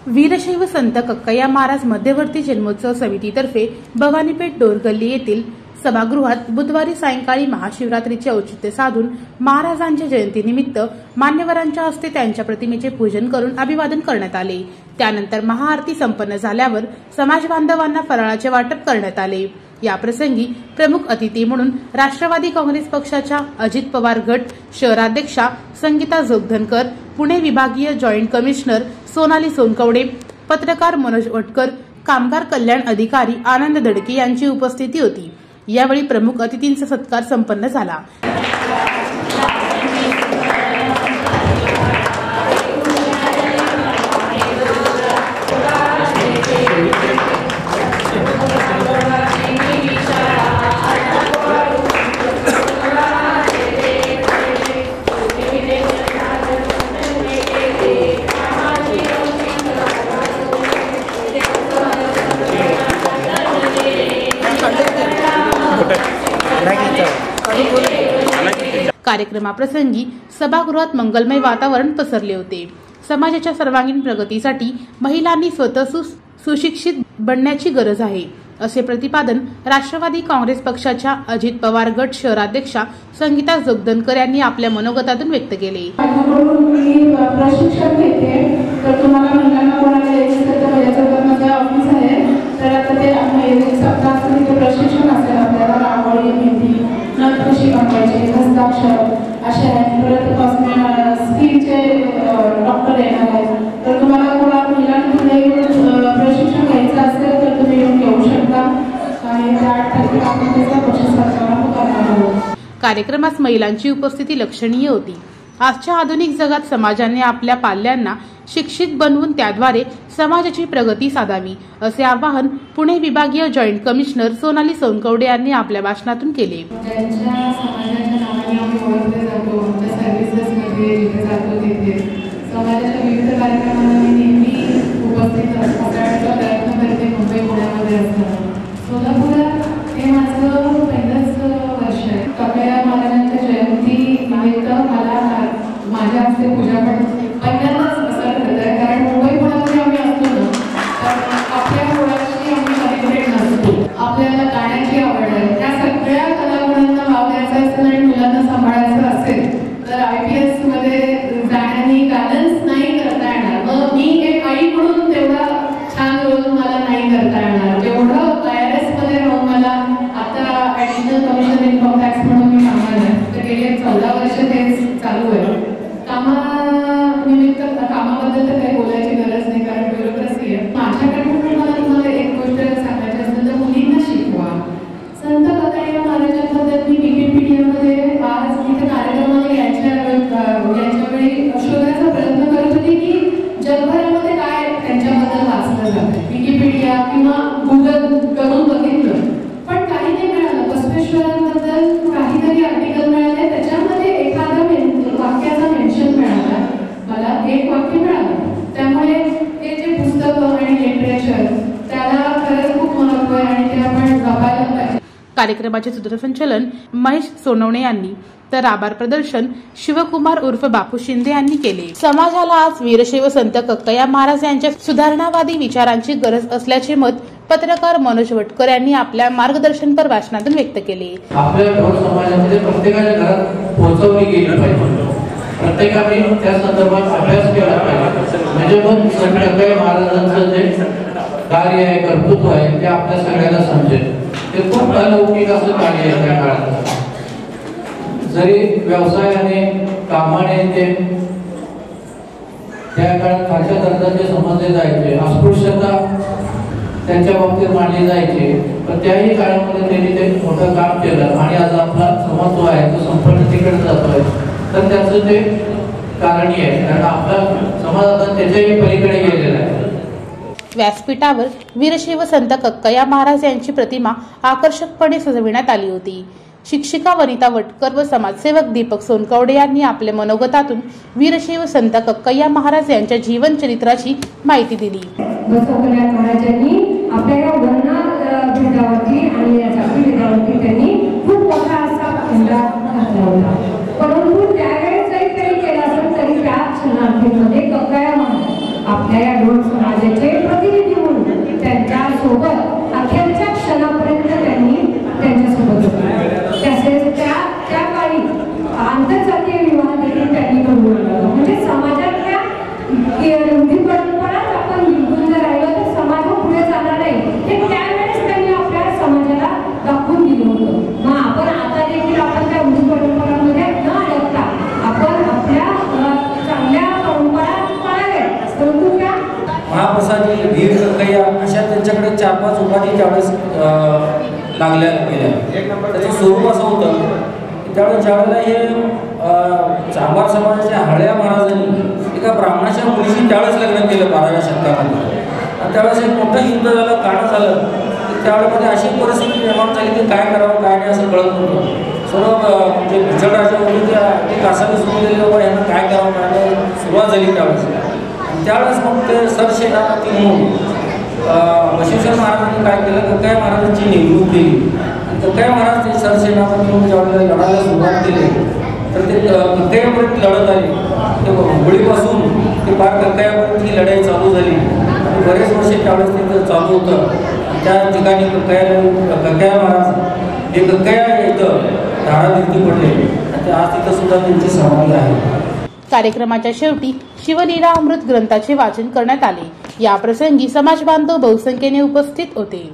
वीरशैव संत कक्कय्या महाराज मध्यवर्ती जन्मोत्सव समितीतर्फे भवानीपेठ डोरगल्ली येथील सभागृहात बुधवारी सायंकाळी महाशिवरात्रीचे औचित्य साधून महाराजांच्या जयंतीनिमित्त मान्यवरांच्या हस्ते त्यांच्या प्रतिमेचे पूजन करून अभिवादन करण्यात आले। त्यानंतर महाआरती संपन्न झाल्यावर समाज बांधवांना फराळाचे वाटप करण्यात आले। या प्रसंगी प्रमुख अतिथी म्हणून राष्ट्रवादी काँग्रेस पक्षाच्या अजित पवार गट शहराध्यक्षा संगीता जोगधनकर, पुणे विभागीय जॉईंट कमिशनर सोनाली सोनकवडे, पत्रकार मनोज वटकर, कामगार कल्याण अधिकारी आनंद दडके यांची उपस्थिती होती। यावेळी प्रमुख अतिथींचा सत्कार संपन्न झाला। कार्यक्रमाप्रसंगी सभागृहात मंगलमय वातावरण पसरले होते। समाजाच्या सर्वांगीण प्रगतीसाठी महिलांनी स्वतः सुशिक्षित बनण्याची गरज आहे, असे प्रतिपादन राष्ट्रवादी काँग्रेस पक्षाच्या अजित पवार गट शहराध्यक्षा संगीता जोगधनकर यांनी आपल्या मनोगतातून व्यक्त केले। प्रशिक्षण घेते तर तुम्हाला महिलांना कोणाला यायचं तर माझ्या ऑफिस आहे, तर आता ते सप्ताहाचं प्रशिक्षण असेल आपल्याला रांगोळी, मेहंदी, नथ कशी बनवायची, हस्ताक्षर अशा आहेत। परत स्किनचे डॉक्टर येणार आहेत, तर तुम्हाला कोणा महिलांना प्रशिक्षण घ्यायचं असेल तर तुम्ही येऊन घेऊ शकता आणि 8 तारखेला आपण त्याचा बक्षीस कार्यक्रम करणार आहोत। कार्यक्रमात महिलांची उपस्थिती लक्षणीय होती। आजच्या आधुनिक जगात समाजाने आपल्या पाल्यांना शिक्षित बनवून त्याद्वारे समाजाची प्रगती साधावी, असे आवाहन पुणे विभागीय जॉईंट कमिशनर सोनाली सोनकवडे यांनी आपल्या भाषणातून केले। ज्यांच्या समाजाच्या नावाने आम्ही ओळखले जातो, आमच्या सर्व्हिसेसमध्ये जिथे जातो तिथे समाजाच्या विविध कार्यक्रमांना मी नेहमी उपस्थित असण्याचा प्रयत्न करते। मुंबई पुण्यामध्ये असताना सोलापुरात हे माझं पहिलंच वर्ष आहे। कक्कय्या महाराजांच्या जयंती निमित्त मला माझ्या हस्ते पूजा पण पहिल्यांदाच असं करत आहे, कारण मुंबई पुण्यामध्ये आम्ही असतो ना, तर आपल्या मुलाची आम्ही सेलिब्रेट नसतो। आपल्याला गाण्याची आवड आहे, त्या सगळ्या कलागुणांना वाव द्यायचा असेल आणि मुलांना सांभाळायचं असेल तर IPS मध्ये जाण्याने बॅलन्स नाही करता येणार। मग मी एक आई म्हणून तेवढा छान रोल मला नाही करता येणार, जेवढं IRS मध्ये राहून मला आता ऍडिशनल कमिशनर इन्कम टॅक्स म्हणून मी कामाला आहे, तर गेले 14 वर्ष तेच चालू आहे। कामानिमित्त कामाबद्दल तर काही बोलायची गरज नाही, कारण ब्युरोक्रसी आहे। माझ्याकडून मला तुम्हाला एक गोष्ट सांगायची असेल तर मुलींना शिकवा। संत कक्कय्या महाराजांबद्दल मी विकिपीडियामध्ये आज इथे कार्यक्रमाला यायच्या वेळी शोधायचा प्रयत्न करत होते की जगभरामध्ये काय त्यांच्याबद्दल वाचलं जातं। विकिपीडिया किंवा गुगल करून बघितलं, पण काही नाही मिळालं। बसवेश्वरांबद्दल काहीतरी आर्टिकल मिळाले, त्याच्यामध्ये एखादा वाक्याचा मेन्शन मिळाला, मला एक वाक्य मिळालं। त्यामुळे हे जे पुस्तक आणि लिटरेचर त्याला खरंच खूप महत्त्व आहे आणि ते आपण जपायला पाहिजे। कार्यक्रमाचे सूत्रसंचालन महेश सोनवणे यांनी तर आभार प्रदर्शन शिवकुमार उर्फ बापू शिंदे यांनी केले। समाजाला आज वीरशैव संत कक्कय्या महाराज यांच्या सुधारणावादी विचारांची गरज असल्याचे मत पत्रकार मनोज वटकर यांनी आपल्या मार्गदर्शनपर भाषणातून व्यक्त केले। आपल्या समाजामध्ये प्रत्येकाच्या घरात पोहोचवली गेली पाहिजे, प्रत्येकाने त्या संदर्भात अभ्यास केला पाहिजे, म्हणजे मग संत कक्कय्या महाराजांचं जे कार्य आहे, कर्तृत्व आहे ते आपल्या सगळ्यांना समजेल। ते खूप अलौकिक असं कार्य आहे त्या काळात। जरी व्यवसायाने कामाने ते त्या काळात खालच्या दर्जाचे समजले जायचे, अस्पृश्यता त्यांच्या बाबतीत मांडली जायची, पण त्याही काळामध्ये त्यांनी ते मोठं काम केलं आणि आज आपला समत्व आहे तो संपन्नतेकडे जातोय, तर त्याचं ते कारणीय आहे, कारण आपला समाज आता त्याच्याही पलीकडे गेलेला आहे। व्यासपीठावर वीरशैव संत कक्कय्या महाराज यांची प्रतिमा आकर्षकपणे सजविण्यात आली होती। शिक्षिका वनिता वटकर व समाजसेवक दीपक सोनकवडे यांनी आपल्या मनोगतातून वीरशैव संत कक्कय्या महाराज यांच्या जीवन चरित्राची माहिती दिली। बसवकल्याण महाराजांनी आपल्या वर्ण भेदावरती आणि या जाती भेदावरती त्यांनी खूप मोठा असा वाचला होता. परंतु त्यावेळेस जरी काही केलं असेल तरी त्या शरणार्थींमध्ये कक्कया महाराज आपल्या या ढोल समाजाचे प्रतिनिधी म्हणून त्यांच्या सोबत अखेरच्या क्षणापर्यंत त्यांनी त्यांच्यासोबत होते. तसेच त्या काळी आंतरजातीय विवाह देखील त्यांनी घडवून आणला. म्हणजे समाजातल्या रूढी परंपराच आपण निघून जर राहिलो तर समाज पुढे जाणार नाही हे त्यावेळेस त्यांनी आपल्या समाजाला दाखवून दिलं होतं. मग आपण आता देखील आपण त्या रूढी परंपरांमध्ये न अडकता आपण आपल्या चांगल्या परंपरा पाळाव्यात. परंतु त्या महाप्रसादी भीड कक्कया अशा त्यांच्याकडे 4-5 उपाधी त्यावेळेस लागल्या गेल्या. त्याचं स्वरूप असं होतं की त्यावेळेस ज्यावेळेला हे चांभार समाजाच्या हळ्या महाराजांनी एका ब्राह्मणाच्या मुलीशी त्यावेळेस लग्न केलं 12व्या शतकामध्ये. आणि त्यावेळेस एक मोठं युद्ध झालं, काढ झालं. त्यावेळेमध्ये अशी परिस्थिती निर्माण झाली की काय करावं काय नाही असं कळत नव्हतं. सर्व जे भिचड राजा होते त्या एक कासावी सुरू गेले बाबा यांना काय करावं काय नाही सुरुवात झाली त्यावेळेस. आणि त्यावेळेस मग ते सरसेनापती म्हणून बसवेश्वर महाराजांनी काय केलं, कक्कया महाराजांची नेमणूक केली. आणि कक्कया महाराज ते सरसेनापती म्हणून ज्यावेळेला लढायला सुरुवात केली तर ते कक्कयापर्यंत लढत आली. ते हुबळीपासून ते पार कक्कयापर्यंत ही लढाई चालू झाली. आणि बरेच वर्ष त्यावेळेस ते चालू होतं. त्या ठिकाणी कक्कया महाराज हे कक्कया इथं धारातीर्थी पडले आणि आज तिथं सुद्धा त्यांची समाधी आहे. कार्यक्रमाच्या शेवटी शिवलीला अमृत ग्रंथाचे वाचन करण्यात आले. या प्रसंगी समाज बांधव बहुसंख्येने उपस्थित होते.